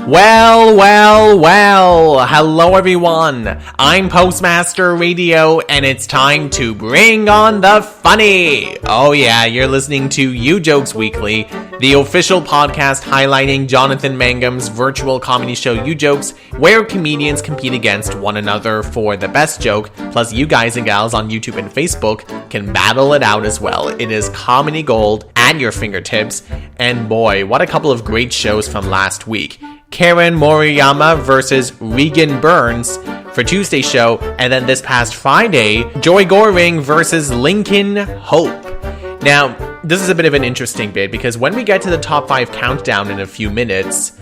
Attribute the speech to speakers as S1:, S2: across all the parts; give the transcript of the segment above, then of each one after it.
S1: Well, hello everyone. I'm Postmaster Radio, and it's time to bring on the funny. Oh yeah, you're listening to Ujokes Weekly, the official podcast highlighting Jonathan Mangum's virtual comedy show Ujokes, where comedians compete against one another for the best joke, plus you guys and gals on YouTube and Facebook can battle it out as well. It is comedy gold at your fingertips, and boy, what a couple of great shows from last week. Karen Maruyama versus Regan Burns for Tuesday's show, and then this past Friday, Joy Goring versus Lincoln Hope. Now, this is a bit of an interesting bit because when we get to the top 5 countdown in a few minutes,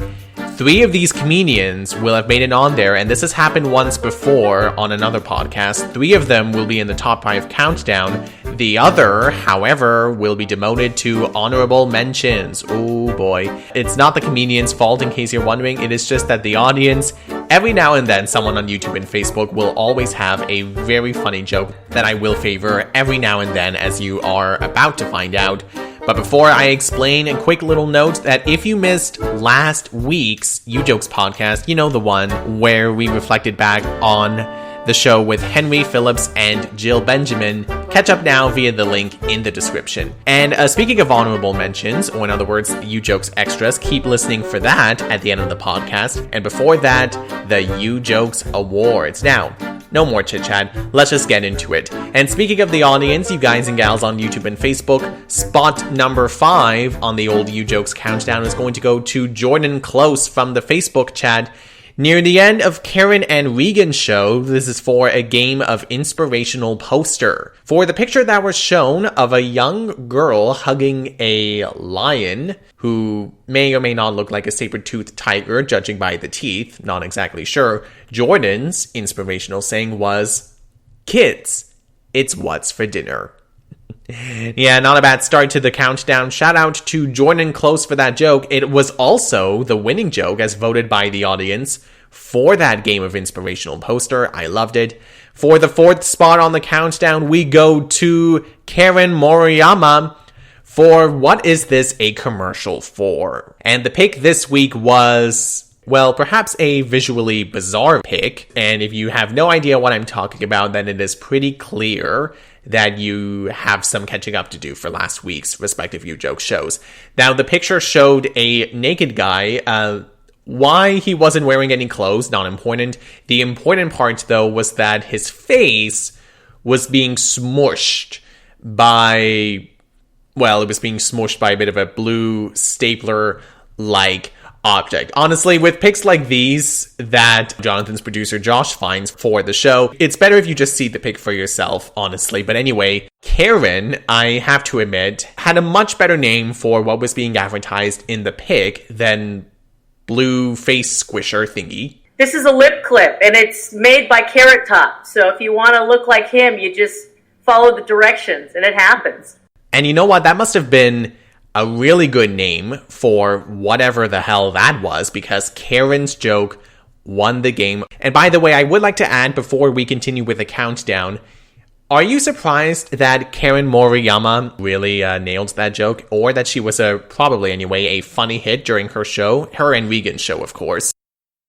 S1: 3 of these comedians will have made it on there, and this has happened once before on another podcast. 3 of them will be in the top 5 countdown. The other, however, will be demoted to honorable mentions. Oh boy. It's not the comedian's fault, in case you're wondering. It is just that the audience, every now and then, someone on YouTube and Facebook will always have a very funny joke that I will favor every now and then, as you are about to find out. But before I explain, a quick little note that if you missed last week's Ujokes podcast, you know, the one where we reflected back on the show with Henry Phillips and Jill Benjamin, catch up now via the link in the description. And speaking of honorable mentions, or in other words, Ujokes extras, keep listening for that at the end of the podcast. And before that, the Ujokes Awards. Now, no more chit-chat, let's just get into it. And speaking of the audience, you guys and gals on YouTube and Facebook, spot number 5 on the old Ujokes countdown is going to go to Jordan Close from the Facebook chat. Near the end of Karen and Regan's show, this is for a game of inspirational poster. For the picture that was shown of a young girl hugging a lion, who may or may not look like a saber-toothed tiger, judging by the teeth, not exactly sure, Jordan's inspirational saying was, "Kids, it's what's for dinner." Yeah, not a bad start to the countdown. Shout out to Jordan Close for that joke. It was also the winning joke as voted by the audience for that game of inspirational poster. I loved it. For the 4th spot on the countdown, we go to Karen Maruyama for What Is This a Commercial For? And the pick this week was, well, perhaps a visually bizarre pick. And if you have no idea what I'm talking about, then it is pretty clear that you have some catching up to do for last week's respective Ujokes shows. Now, the picture showed a naked guy. Why he wasn't wearing any clothes, not important. The important part, though, was that his face was being smushed by, well, it was being smushed by a bit of a blue stapler-like object. Honestly, with pics like these that Jonathan's producer Josh finds for the show, it's better if you just see the pic for yourself, honestly. But anyway, Karen, I have to admit, had a much better name for what was being advertised in the pic than blue face squisher thingy.
S2: This is a lip clip, and it's made by Carrot Top. So if you want to look like him, you just follow the directions, and it happens.
S1: And you know what? That must have been a really good name for whatever the hell that was, because Karen's joke won the game. And by the way, I would like to add before we continue with the countdown, are you surprised that Karen Maruyama really nailed that joke? Or that she was probably anyway, a funny hit during her show? Her and Regan's show, of course.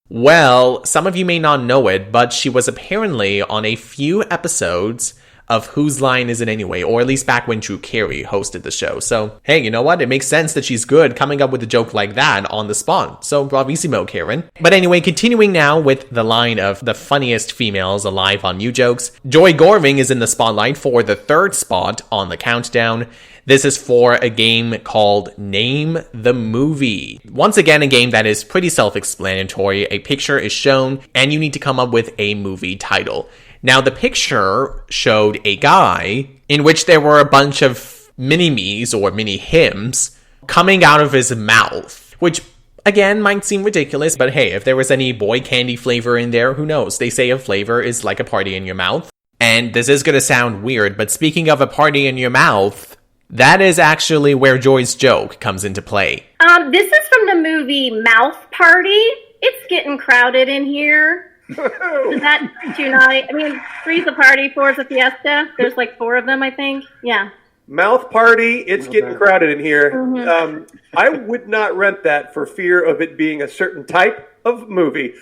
S1: Well, some of you may not know it, but she was apparently on a few episodes of Whose Line Is It Anyway? Or at least back when Drew Carey hosted the show. So, hey, you know what? It makes sense that she's good coming up with a joke like that on the spot. So, bravissimo, Karen. But anyway, continuing now with the line of the funniest females alive on Ujokes. Joy Goring is in the spotlight for the 3rd spot on the countdown. This is for a game called Name the Movie. Once again, a game that is pretty self-explanatory. A picture is shown, and you need to come up with a movie title. Now, the picture showed a guy in which there were a bunch of mini-me's or mini-hims coming out of his mouth, which, again, might seem ridiculous, but hey, if there was any boy candy flavor in there, who knows? They say a flavor is like a party in your mouth. And this is going to sound weird, but speaking of a party in your mouth, that is actually where Joy's joke comes into play.
S3: This is from the movie Mouth Party. It's getting crowded in here. Is that too naughty? I mean, 3's a party, 4's a fiesta. There's like 4 of them, I think. Yeah.
S4: Mouth party, it's getting crowded in here. I would not rent that for fear of it being a certain type of movie.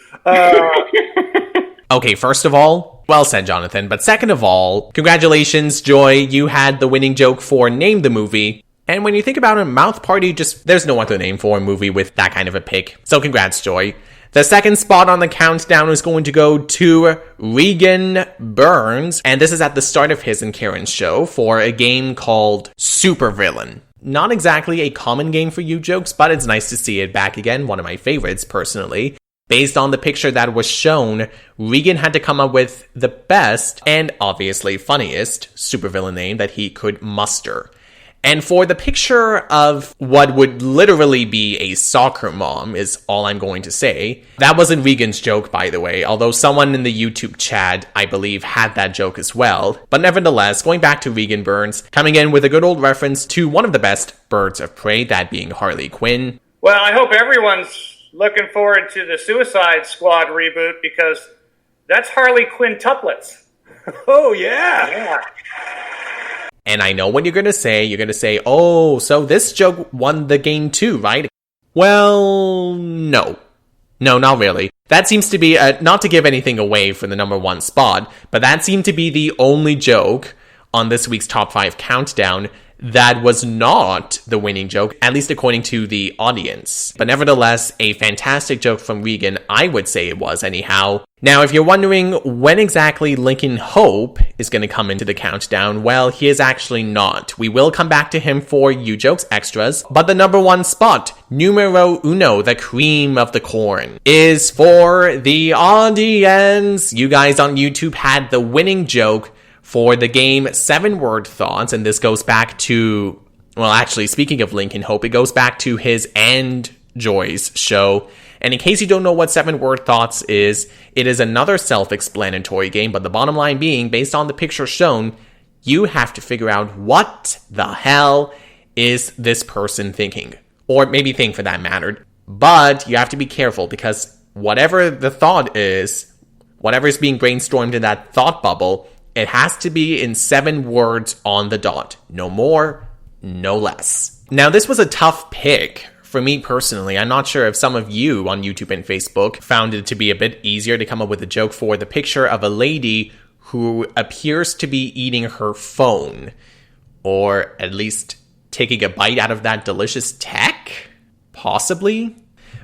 S1: Okay, first of all, well said, Jonathan. But second of all, congratulations, Joy. You had the winning joke for Name the Movie. And when you think about it, Mouth Party, there's no other name for a movie with that kind of a pick. So congrats, Joy. The second spot on the countdown is going to go to Regan Burns. And this is at the start of his and Karen's show for a game called Supervillain. Not exactly a common game for Ujokes, but it's nice to see it back again. One of my favorites, personally. Based on the picture that was shown, Regan had to come up with the best and obviously funniest supervillain name that he could muster. And for the picture of what would literally be a soccer mom is all I'm going to say. That wasn't Regan's joke, by the way, although someone in the YouTube chat, I believe, had that joke as well. But nevertheless, going back to Regan Burns, coming in with a good old reference to one of the best birds of prey, that being Harley Quinn.
S5: Well, I hope everyone's looking forward to the Suicide Squad reboot because that's Harley Quinn tuplets.
S4: Oh, yeah.
S5: Yeah.
S1: And I know what you're going to say. You're going to say, oh, so this joke won the game too, right? Well, no. No, not really. That seems to be, not to give anything away for the number one spot, but that seemed to be the only joke on this week's Top 5 Countdown that was not the winning joke, at least according to the audience. But nevertheless, a fantastic joke from Regan, I would say it was anyhow. Now, if you're wondering when exactly Lincoln Hope is going to come into the countdown, well, he is actually not. We will come back to him for Ujokes extras, but the number one spot, numero uno, the cream of the corn, is for the audience. You guys on YouTube had the winning joke for the game 7-Word Thoughts, and this goes back to, well, actually, speaking of Lincoln Hope, it goes back to his and Joy's show. And in case you don't know what 7-Word Thoughts is, it is another self-explanatory game, but the bottom line being, based on the picture shown, you have to figure out what the hell is this person thinking. Or maybe think for that matter. But you have to be careful, because whatever the thought is, whatever is being brainstormed in that thought bubble, it has to be in 7 words on the dot. No more, no less. Now, this was a tough pick for me personally. I'm not sure if some of you on YouTube and Facebook found it to be a bit easier to come up with a joke for the picture of a lady who appears to be eating her phone. Or at least taking a bite out of that delicious tech? Possibly?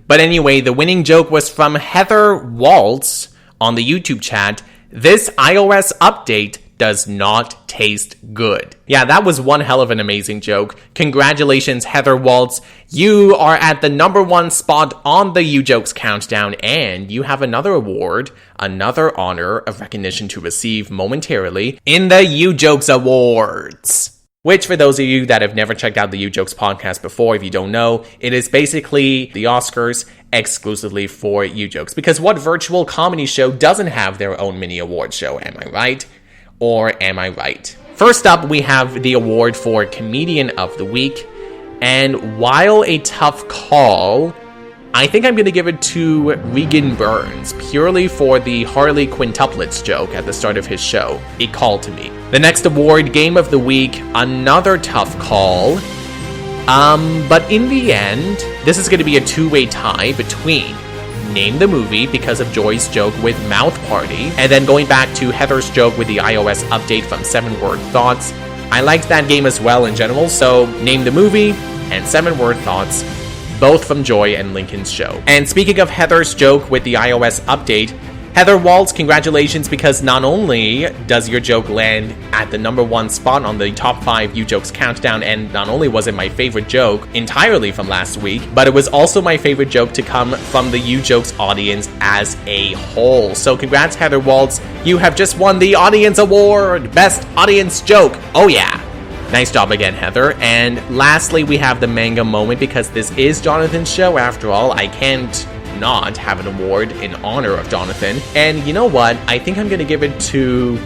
S1: But anyway, the winning joke was from Heather Waltz on the YouTube chat. This iOS update does not taste good. Yeah, that was one hell of an amazing joke. Congratulations, Heather Waltz. You are at the number one spot on the Ujokes countdown, and you have another award, another honor of recognition to receive momentarily in the Ujokes Awards. Which, for those of you that have never checked out the Ujokes podcast before, if you don't know, it is basically the Oscars exclusively for Ujokes. Because what virtual comedy show doesn't have their own mini award show, am I right? Or am I right? First up, we have the award for Comedian of the Week. And while a tough call, I think I'm going to give it to Regan Burns, purely for the Harley Quintuplets joke at the start of his show. It called to me. The next award, Game of the Week, another tough call. But in the end, this is going to be a two-way tie between Name the Movie because of Joy's joke with Mouth Party, and then going back to Heather's joke with the iOS update from 7-Word Thoughts. I liked that game as well in general, so Name the Movie and 7-Word Thoughts, both from Joy and Lincoln's show. And speaking of Heather's joke with the iOS update, Heather Waltz, congratulations, because not only does your joke land at the number one spot on the top 5 Ujokes countdown, and not only was it my favorite joke entirely from last week, but it was also my favorite joke to come from the Ujokes audience as a whole. So congrats, Heather Waltz. You have just won the Audience Award, Best Audience Joke. Oh yeah. Nice job again, Heather. And lastly, we have the manga moment, because this is Jonathan's show after all. I can't not have an award in honor of Jonathan. And you know what? I think I'm going to give it to...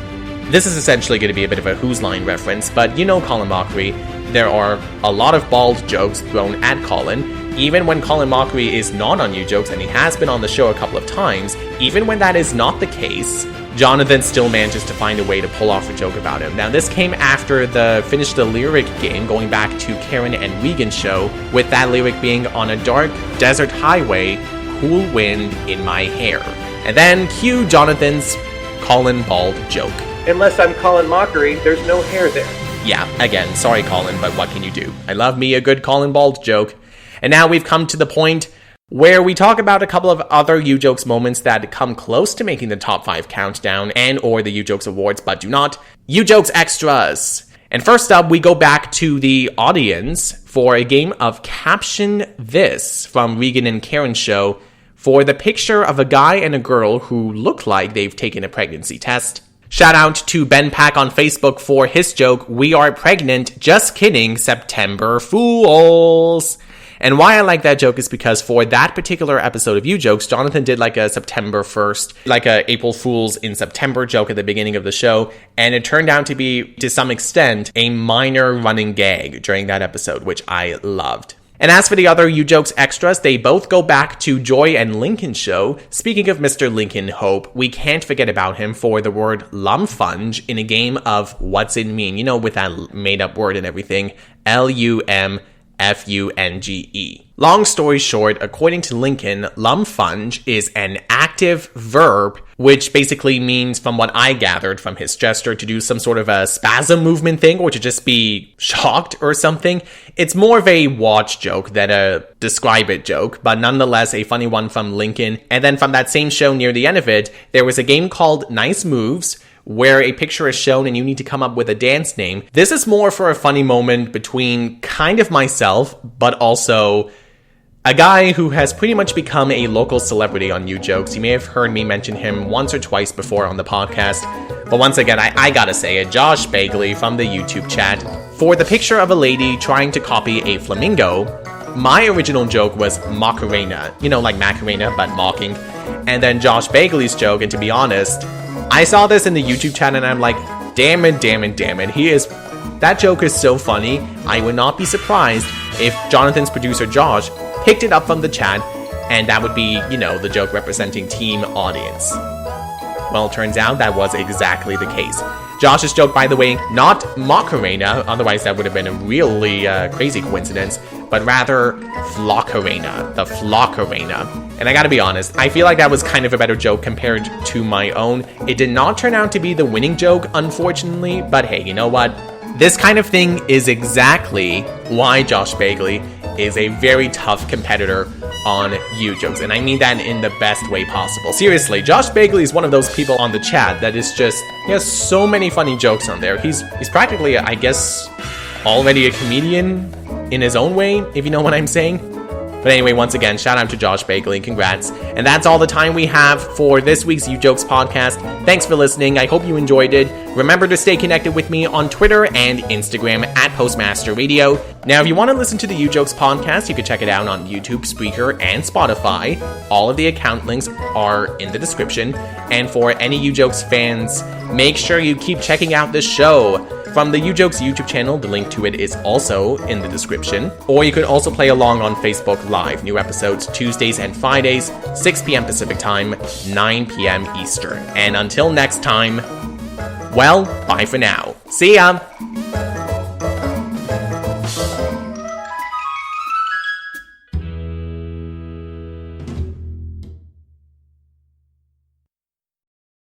S1: This is essentially going to be a bit of a Who's Line reference, but you know Colin Mockery. There are a lot of bald jokes thrown at Colin. even when Colin Mockery is not on Ujokes, and he has been on the show a couple of times, even when that is not the case, Jonathan still manages to find a way to pull off a joke about him. Now, this came after the Finish the Lyric game, going back to Karen and Regan's show, with that lyric being on a dark desert highway, cool wind in my hair. And then cue Jonathan's Colin Bald joke.
S4: Unless I'm Colin Mockery, there's no hair there.
S1: Yeah, again, sorry Colin, but what can you do? I love me a good Colin Bald joke. And now we've come to the point where we talk about a couple of other Ujokes moments that come close to making the top 5 countdown and or the Ujokes Awards, but do not. Ujokes Extras. And first up, we go back to the audience for a game of Caption This from Regan and Karen's show for the picture of a guy and a girl who look like they've taken a pregnancy test. Shout out to Ben Pack on Facebook for his joke, "We are pregnant, just kidding, September Fools." And why I like that joke is because for that particular episode of Ujokes, Jonathan did like a September 1st, like a April Fool's in September joke at the beginning of the show, and it turned out to be, to some extent, a minor running gag during that episode, which I loved. And as for the other Ujokes extras, they both go back to Joy and Lincoln's show. Speaking of Mr. Lincoln Hope, we can't forget about him for the word lumfunge in a game of What's It Mean? You know, with that made-up word and everything, LUMFUNGE. Long story short, according to Lincoln, lumfunge is an active verb, which basically means, from what I gathered from his gesture, to do some sort of a spasm movement thing, or to just be shocked or something. It's more of a watch joke than a describe it joke, but nonetheless a funny one from Lincoln. And then from that same show, near the end of it, there was a game called Nice Moves, where a picture is shown and you need to come up with a dance name. This is more for a funny moment between kind of myself, but also a guy who has pretty much become a local celebrity on Ujokes. You may have heard me mention him once or twice before on the podcast, but once again, I gotta say it, Josh Bagley from the YouTube chat. For the picture of a lady trying to copy a flamingo, my original joke was Macarena. You know, like Macarena, but mocking. And then Josh Bagley's joke, and to be honest, I saw this in the YouTube chat and I'm like, damn it. That joke is so funny, I would not be surprised if Jonathan's producer Josh picked it up from the chat, and that would be, you know, the joke representing team audience. Well, it turns out that was exactly the case. Josh's joke, by the way, not Macarena, otherwise that would have been a really crazy coincidence, but rather Flockarena, the Flockarena. And I gotta be honest, I feel like that was kind of a better joke compared to my own. It did not turn out to be the winning joke, unfortunately, but hey, you know what? This kind of thing is exactly why Josh Bagley is a very tough competitor on Ujokes, and I mean that in the best way possible. Seriously, Josh Bagley is one of those people on the chat that is just, he has so many funny jokes on there. He's practically, I guess, already a comedian in his own way, if you know what I'm saying. But anyway, once again, shout out to Josh Bagley, congrats. And that's all the time we have for this week's Ujokes podcast. Thanks for listening. I hope you enjoyed it. Remember to stay connected with me on Twitter and Instagram at Postmaster Radio. Now, if you want to listen to the Ujokes podcast, you can check it out on YouTube, Spreaker, and Spotify. All of the account links are in the description. And for any Ujokes fans, make sure you keep checking out this show. From the Ujokes YouTube channel, the link to it is also in the description. Or you could also play along on Facebook Live. New episodes Tuesdays and Fridays, 6 p.m. Pacific Time, 9 p.m. Eastern. And until next time, well, bye for now. See ya!